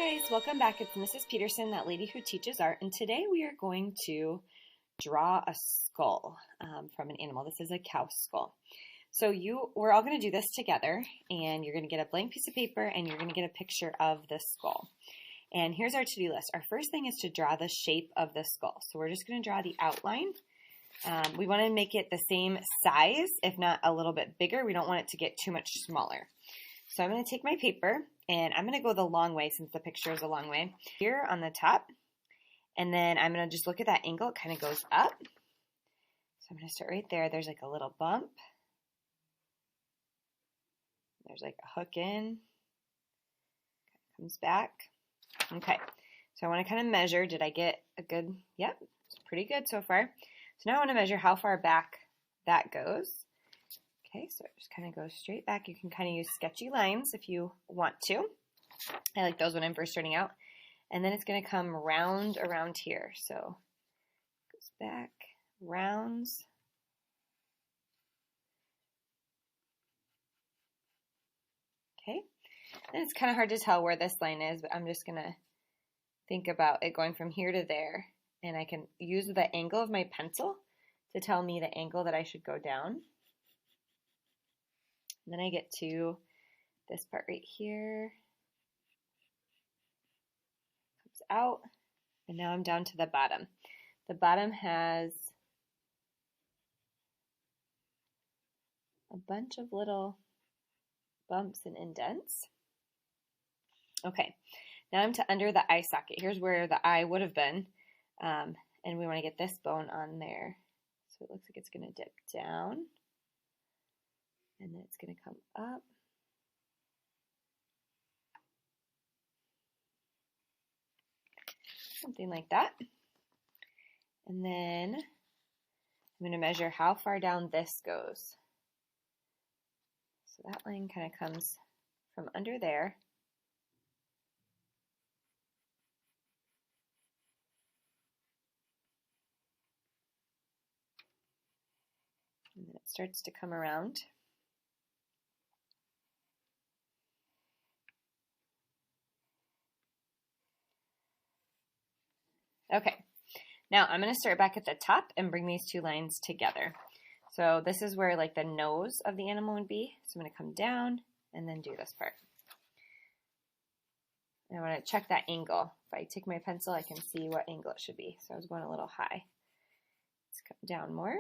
Hi guys, welcome back. It's Mrs. Peterson, that lady who teaches art, and today we are going to draw a skull from an animal. This is a cow skull. So we're all going to do this together, and you're going to get a blank piece of paper and you're going to get a picture of the skull. And here's our to-do list. Our first thing is to draw the shape of the skull. So we're just going to draw the outline. We want to make it the same size, if not a little bit bigger. We don't want it to get too much smaller. So I'm going to take my paper, and I'm going to go the long way since the picture is a long way. Here on the top, and then I'm going to just look at that angle. It kind of goes up. So I'm going to start right there. There's like a little bump. There's like a hook in. Comes back. Okay, so I want to kind of measure. Did I get a good, yep, it's pretty good so far. So now I want to measure how far back that goes. Okay, so it just kind of goes straight back. You can kind of use sketchy lines if you want to. I like those when I'm first starting out. And then it's going to come round around here. So it goes back, rounds. Okay, and it's kind of hard to tell where this line is, but I'm just going to think about it going from here to there. And I can use the angle of my pencil to tell me the angle that I should go down. And then I get to this part right here. Comes out. And now I'm down to the bottom. The bottom has a bunch of little bumps and indents. Okay, now I'm to under the eye socket. Here's where the eye would have been. And we want to get this bone on there. So it looks like it's going to dip down. And then it's going to come up. Something like that. And then I'm going to measure how far down this goes. So that line kind of comes from under there. And then it starts to come around. Okay, now I'm going to start back at the top and bring these two lines together. So this is where like the nose of the animal would be. So I'm going to come down and then do this part. And I want to check that angle. If I take my pencil, I can see what angle it should be. So I was going a little high. Let's come down more.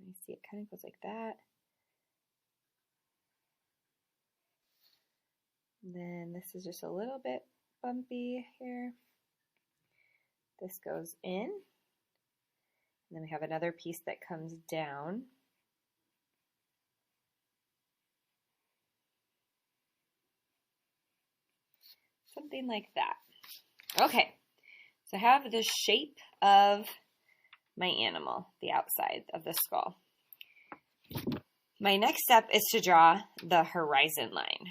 You see it kind of goes like that. And then this is just a little bit bumpy here. This goes in, and then we have another piece that comes down. Something like that. Okay, so I have the shape of my animal, the outside of the skull. My next step is to draw the horizon line.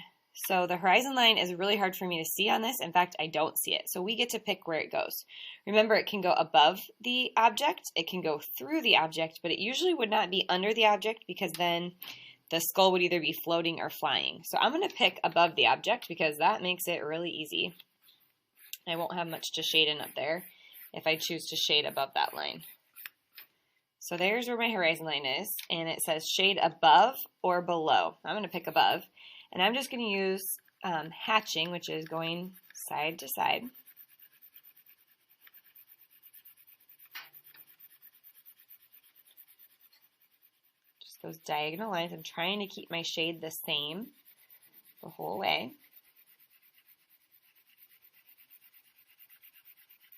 So the horizon line is really hard for me to see on this. In fact, I don't see it. So we get to pick where it goes. Remember, it can go above the object, it can go through the object, but it usually would not be under the object because then the skull would either be floating or flying. So I'm going to pick above the object because that makes it really easy. I won't have much to shade in up there if I choose to shade above that line. So there's where my horizon line is, and it says shade above or below. I'm going to pick above. And I'm just going to use hatching, which is going side to side. Just those diagonal lines. I'm trying to keep my shade the same the whole way.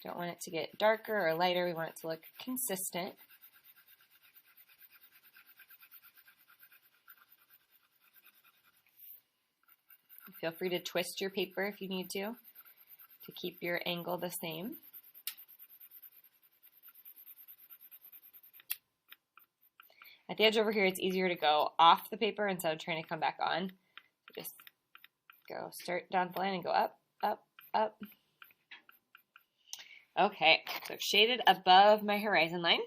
Don't want it to get darker or lighter. We want it to look consistent. Feel free to twist your paper if you need to keep your angle the same. At the edge over here, it's easier to go off the paper instead of trying to come back on. So just go start down the line and go up, up, up. Okay, so I've shaded above my horizon line.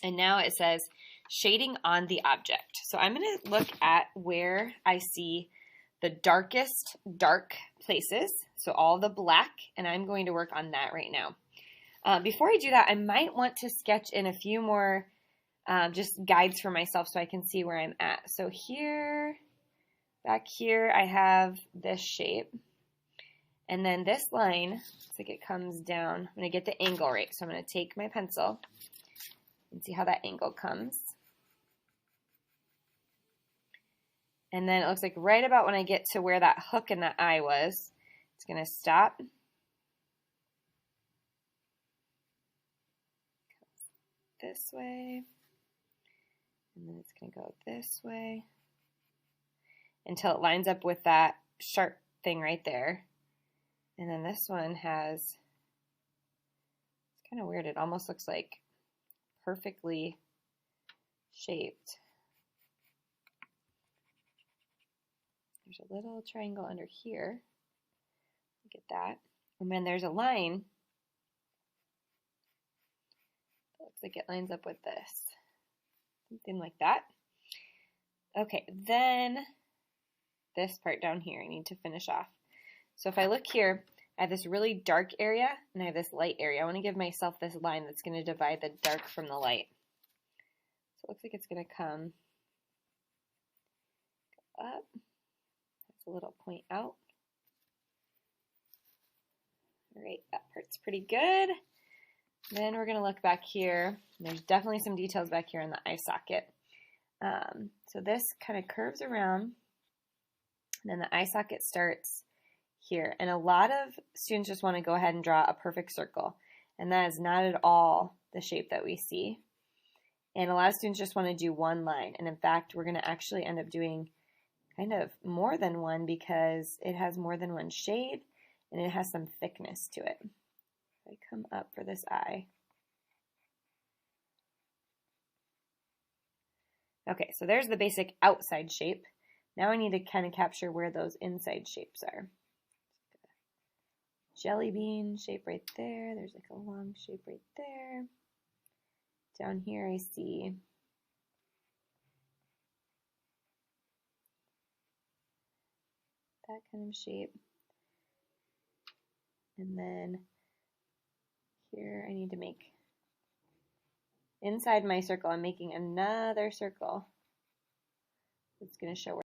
And now it says shading on the object. So I'm going to look at where I see the darkest dark places, so all the black, and I'm going to work on that right now. Before I do that, I might want to sketch in a few more just guides for myself so I can see where I'm at. So here, back here, I have this shape. And then this line, looks like it comes down. I'm going to get the angle right. So I'm going to take my pencil and see how that angle comes. And then it looks like right about when I get to where that hook in the eye was, it's going to stop. This way. And then it's going to go this way until it lines up with that sharp thing right there. And then this one has, it's kind of weird, it almost looks like perfectly shaped. There's a little triangle under here. Look at that. And then there's a line. It looks like it lines up with this. Something like that. Okay, then this part down here I need to finish off. So if I look here, I have this really dark area and I have this light area. I want to give myself this line that's going to divide the dark from the light. So it looks like it's going to come up. That's a little point out. All right, that part's pretty good. Then we're going to look back here. There's definitely some details back here in the eye socket. So this kind of curves around, and then the eye socket starts here. And a lot of students just want to go ahead and draw a perfect circle, and that is not at all the shape that we see. And a lot of students just want to do one line, and in fact we're going to actually end up doing kind of more than one because it has more than one shade and it has some thickness to it. If I come up for this eye. Okay, so there's the basic outside shape. Now I need to kind of capture where those inside shapes are. Jelly bean shape right there. There's like a long shape right there. Down here I see that kind of shape. And then here I need to make, inside my circle, I'm making another circle that's going to show where.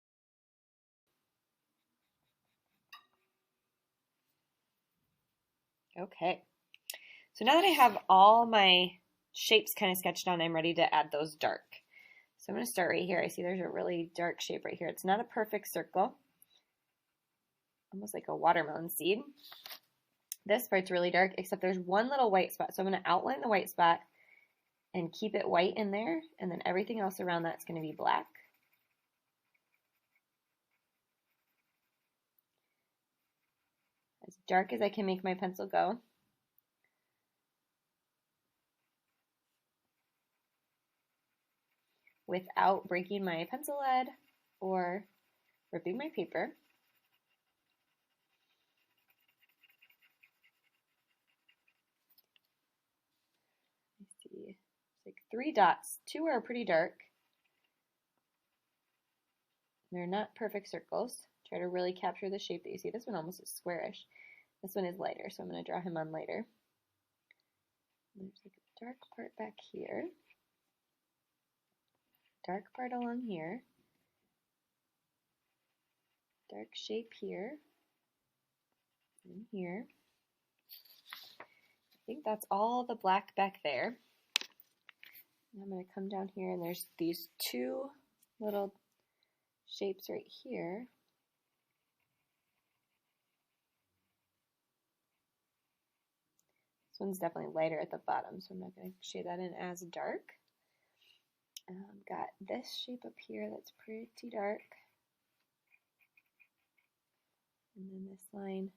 Okay, so now that I have all my shapes kind of sketched on, I'm ready to add those dark. So I'm going to start right here. I see there's a really dark shape right here. It's not a perfect circle, almost like a watermelon seed. This part's really dark, except there's one little white spot. So I'm going to outline the white spot and keep it white in there, and then everything else around that's going to be black. As dark as I can make my pencil go. Without breaking my pencil lead or ripping my paper. Let's see, it's like 3 dots. 2 are pretty dark. They're not perfect circles. Try to really capture the shape that you see. This one almost is squarish. This one is lighter, so I'm going to draw him on lighter. There's like a dark part back here. Dark part along here. Dark shape here. And here. I think that's all the black back there. And I'm going to come down here and there's these 2 little shapes right here. This one's definitely lighter at the bottom, so I'm not going to shade that in as dark. Got this shape up here that's pretty dark. And then this line.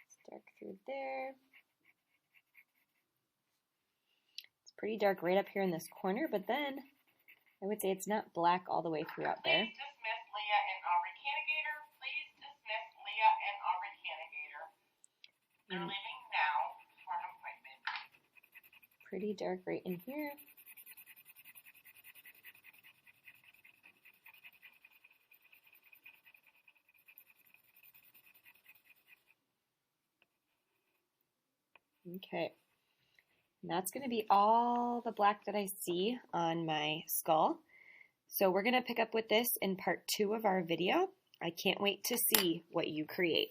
It's dark through there. It's pretty dark right up here in this corner, but then I would say it's not black all the way throughout there. Please dismiss Leah and Aubrey Cannigator. Please dismiss Leah and Aubrey Cannigator. They're leaving now for an appointment. Pretty dark right in here. Okay. And that's going to be all the black that I see on my skull. So we're going to pick up with this in part 2 of our video. I can't wait to see what you create.